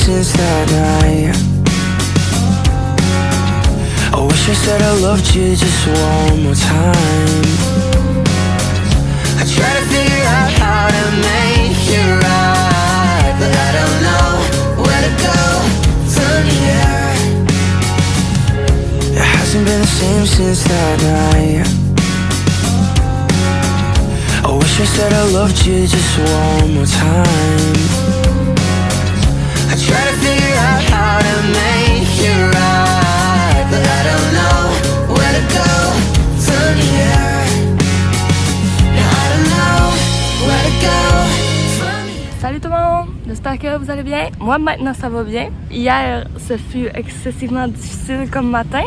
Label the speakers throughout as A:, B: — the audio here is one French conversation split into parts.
A: since that night. I wish I said I loved you just one more time. I try to figure out how to make it right, but I don't know where to go from here. It hasn't been the same since that night. I wish I said I loved you just one more time. I try to figure out how to make it right, but I don't know where to go from here. No, I don't know where to go from here.
B: Salut tout le monde, j'espère que vous allez bien. Moi maintenant ça va bien. Hier ce fut excessivement difficile comme matin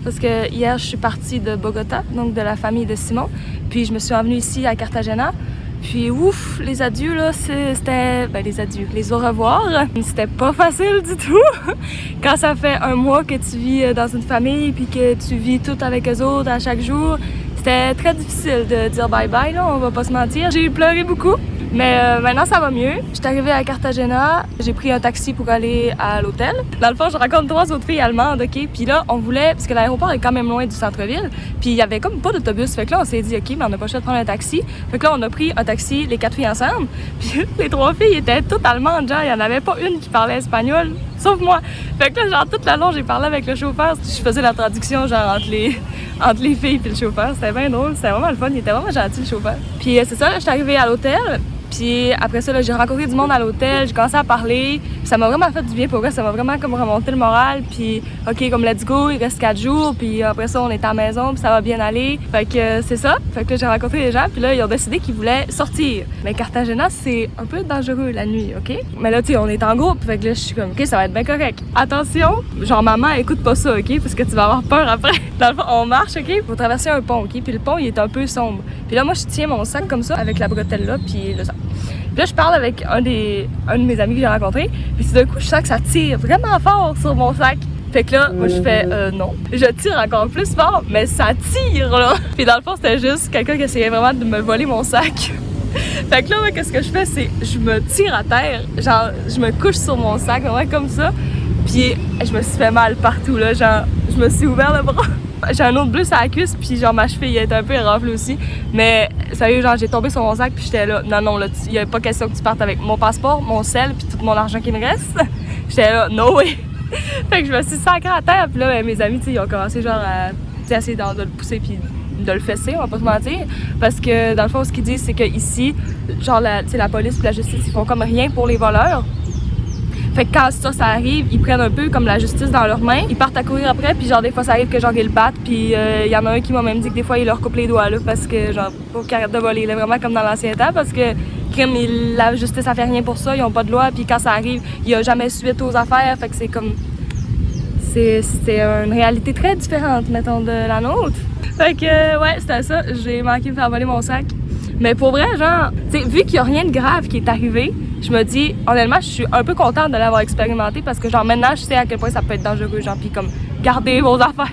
B: parce que hier je suis partie de Bogota, donc de la famille de Simon, puis je me suis envenue ici à Cartagena. Puis ouf, les adieux là, c'était... les adieux, les au revoir, c'était pas facile du tout. Quand ça fait un mois que tu vis dans une famille puis que tu vis tout avec eux autres à chaque jour, c'était très difficile de dire bye bye là, on va pas se mentir. J'ai pleuré beaucoup, mais maintenant ça va mieux. Je suis arrivée à Cartagena, j'ai pris un taxi pour aller à l'hôtel. Dans le fond, je rencontre 3 autres filles allemandes, ok? Puis là, on voulait, parce que l'aéroport est quand même loin du centre-ville, puis il y avait comme pas d'autobus. Fait que là, on s'est dit, ok, mais on n'a pas le choix de prendre un taxi. Fait que là, on a pris un taxi, les 4 filles ensemble. Puis les 3 filles étaient toutes allemandes, genre, il y en avait pas une qui parlait espagnol, sauf moi. Fait que là, genre, toute la long, j'ai parlé avec le chauffeur. Je faisais la traduction, genre, entre les filles et le chauffeur. C'était bien drôle, c'était vraiment le fun. Il était vraiment gentil, le chauffeur. Puis c'est ça, là, je suis arrivée à l'hôtel. Puis après ça, là, j'ai rencontré du monde à l'hôtel, j'ai commencé à parler. Puis ça m'a vraiment fait du bien pour vrai, ça m'a vraiment comme remonté le moral. Puis ok, comme let's go, il reste 4 jours. Puis après ça, on est à la maison, puis ça va bien aller. Fait que c'est ça. Fait que là, j'ai rencontré les gens, puis là, ils ont décidé qu'ils voulaient sortir. Mais Cartagena, c'est un peu dangereux la nuit, ok? Mais là, tu sais, on est en groupe, fait que là, je suis comme, ok, ça va être bien correct. Attention, genre maman, écoute pas ça, ok? Parce que tu vas avoir peur après. Dans le fond, on marche, ok? Faut traverser un pont, ok? Puis le pont, il est un peu sombre. Puis là, moi, je tiens mon sac comme ça, avec la bretelle là, puis le sac. Puis là, je parle avec un de mes amis que j'ai rencontré, puis tout d'un coup, je sens que ça tire vraiment fort sur mon sac. Fait que là, moi, je fais non. Je tire encore plus fort, mais ça tire, là. Puis dans le fond, c'était juste quelqu'un qui essayait vraiment de me voler mon sac. Fait que là, moi, qu'est-ce que je fais, c'est je me tire à terre, genre, je me couche sur mon sac, vraiment comme ça. Puis je me suis fait mal partout, là, genre, je me suis ouvert le bras. J'ai un autre bleu sur la cuisse, puis genre ma cheville était un peu éraflée aussi. Mais sérieux, genre j'ai tombé sur mon sac, puis j'étais là, non, là, il y a pas question que tu partes avec mon passeport, mon sel, puis tout mon argent qui me reste. J'étais là, no way. Fait que je me suis sacrée à terre, puis là, mes amis, tu sais, ils ont commencé genre à essayer de le pousser, puis de le fesser, on va pas se mentir. Parce que dans le fond, ce qu'ils disent, c'est qu'ici, genre, la police et la justice, ils font comme rien pour les voleurs. Fait que quand ça arrive, ils prennent un peu comme la justice dans leurs mains, ils partent à courir après, puis genre des fois ça arrive que genre ils le battent, puis y en a un qui m'a même dit que des fois il leur coupe les doigts là, parce que genre pour qu'ils arrêtent de voler, là, vraiment comme dans l'ancien temps, parce que crime, la justice a fait rien pour ça, ils ont pas de loi, puis quand ça arrive, il y a jamais suite aux affaires, fait que c'est comme c'est une réalité très différente, mettons, de la nôtre. Fait que ouais, c'était ça, j'ai manqué de faire voler mon sac. Mais pour vrai, genre, tu sais, vu qu'il y a rien de grave qui est arrivé, je me dis, honnêtement, je suis un peu contente de l'avoir expérimenté parce que, genre, maintenant, je sais à quel point ça peut être dangereux, genre, pis comme, garder vos affaires.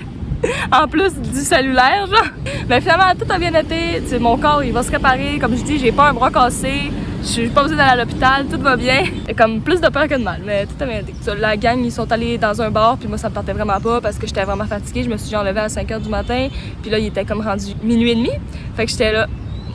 B: En plus du cellulaire, genre. Mais finalement, tout a bien été. Tu sais, mon corps, il va se réparer. Comme je dis, j'ai pas un bras cassé. Je suis pas besoin d'aller à l'hôpital. Tout va bien. Et comme plus de peur que de mal, mais tout a bien été. La gang, ils sont allés dans un bar, puis moi, ça me partait vraiment pas parce que j'étais vraiment fatiguée. Je me suis enlevée à 5 h du matin. Puis là, il était comme rendu minuit et demi. Fait que j'étais là.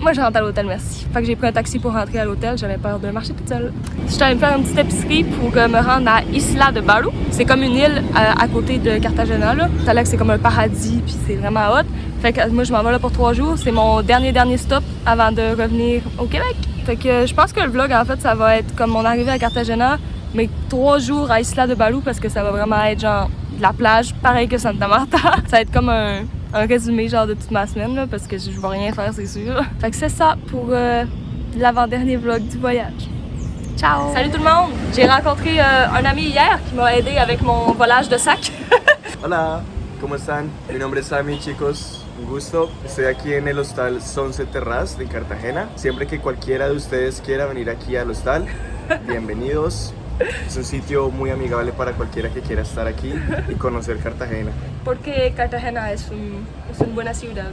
B: Moi, je rentre à l'hôtel, merci. Fait que j'ai pris un taxi pour rentrer à l'hôtel. J'avais peur de marcher toute seule. J'étais allée me faire une petite épicerie pour me rendre à Isla de Barú. C'est comme une île à côté de Cartagena, là. C'est là que c'est comme un paradis, puis c'est vraiment hot. Fait que moi, je m'en vais là pour 3 jours. C'est mon dernier stop avant de revenir au Québec. Fait que je pense que le vlog, en fait, ça va être comme mon arrivée à Cartagena, mais 3 jours à Isla de Barú parce que ça va vraiment être genre de la plage, pareil que Santa Marta. Ça va être comme un résumé genre de toute ma semaine là, parce que je vais rien faire, c'est sûr. Fait que c'est ça pour l'avant-dernier vlog du voyage. Ciao! Salut tout le monde! J'ai rencontré un ami hier qui m'a aidé avec mon volage de sac.
C: Hola, ¿cómo están? Mi nombre es Sammy, chicos. Un gusto. Estoy aquí en el hostal Sunset Terrace de Cartagena. Siempre que cualquiera de ustedes quiera venir aquí al hostal, bienvenidos. Es un sitio muy amigable para cualquiera que quiera estar aquí y conocer Cartagena.
B: ¿Por qué Cartagena es una buena ciudad?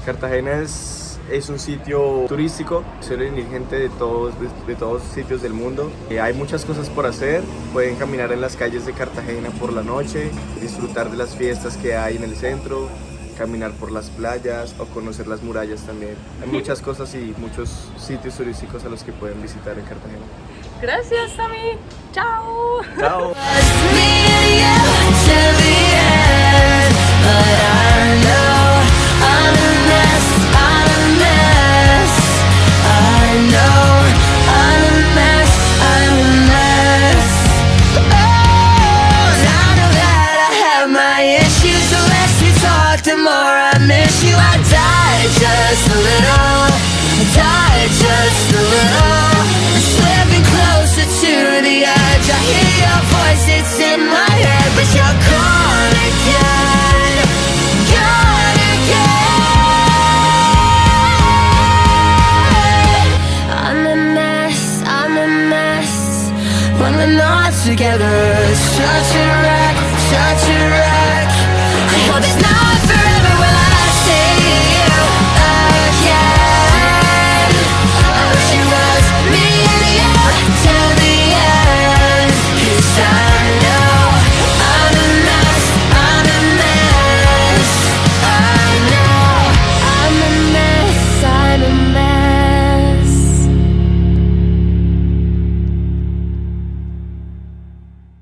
C: Cartagena es es un sitio turístico, suelen ir gente de todos sitios del mundo. Hay muchas cosas por hacer, pueden caminar en las calles de Cartagena por la noche, disfrutar de las fiestas que hay en el centro, caminar por las playas o conocer las murallas también. Hay muchas cosas y muchos sitios turísticos a los que pueden visitar en Cartagena.
B: Gracias, Sammy. Chao.
C: Chao.
A: Just me and you till the end. But I know I'm a mess, I'm a mess. I know I'm a mess, I'm a mess. Oh, and I know that I have my issues. The less we talk, the more I miss you. I died just a little, I died just a little. I'm slipping closer to the edge. I hear your voice, it's in my head, but you're gone again, gone again. I'm a mess, I'm a mess. When we're not together, such a wreck, such a wreck. I hope it's not